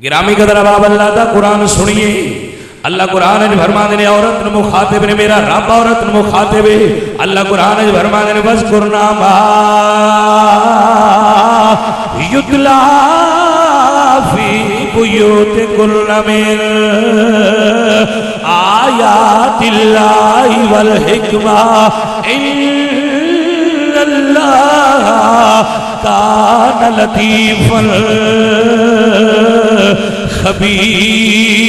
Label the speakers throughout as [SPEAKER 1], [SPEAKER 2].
[SPEAKER 1] گرامی قدر اباب اللہ دا قرآن سنیے. اللہ قرآن نے فرما دینے عورت نے مخاطب نے میرا رب عورت نے مخاطب ہے. اللہ قرآن نے فرما دینے وَذْكُرْنَا مَا يُتْلَى فِي بُيُوتِكُنَّ مِنْ آيَاتِ اللَّهِ وَالْحِكْمَةِ إِنَّ اللَّهَ كَانَ لَطِيفًا خبیرا.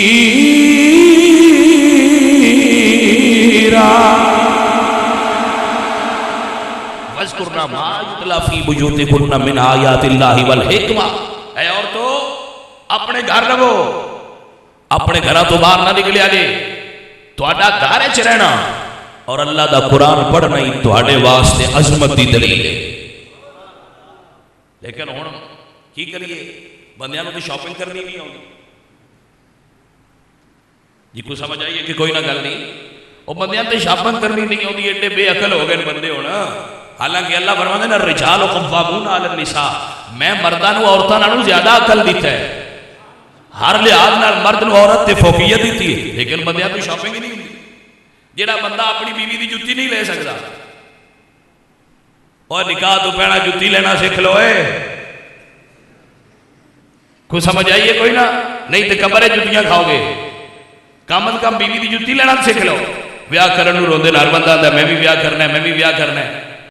[SPEAKER 1] وَاذْكُرْنَا مَا يُتْلَى فِي بُيُوتِكُنَّ مِنْ آيَاتِ اللَّهِ وَالْحِكْمَةِ. اے عورتوں اپنے گھر رہو, اپنے گھروں تو باہر نہ نکلیا جے. تہاڈا گھر وچ رہنا اور اللہ دا قرآن پڑھنا ہی تہاڈے واسطے عظمت دی دلیل ہے. لیکن ہن کی کریے, بندیاں نوں تے شاپنگ کرنی نہیں آؤندی جی. کوئی سمجھ آئیے کہ کوئی نہ گل نہیں. وہ بندیاں تے شاپنگ کرنی نہیں آؤندی, ایڈے بے عقل ہو گئے بندے ہونا. حالانکہ اللہ فرماتا ہے نا الرجال قوامون علی النساء, میں مرداں نوں عورتاں نالوں زیادہ عقل دیتا ہے. ہر لحاظ نال مرد نوں عورت تے فوقیت دیتی ہے, لیکن بندیاں تے شاپنگ ہی نہیں ہوندی. جیڑا بندہ اپنی بیوی دی جُتی نہیں لے سکدا, اور نکاح تو پہنا جُتی لینا سکھ لو. کوئی سمجھ آئیے کوئی نہ نہیں تے کمرے جُتیاں کھاؤ گے. کم از کم بیوی دی جُتی لینا سکھ لو. بیاہ کرن نوں روندے ہر بندہ آندا میں بھی بیاہ کرنا ہے, میں بھی بیاہ کرنا ہے.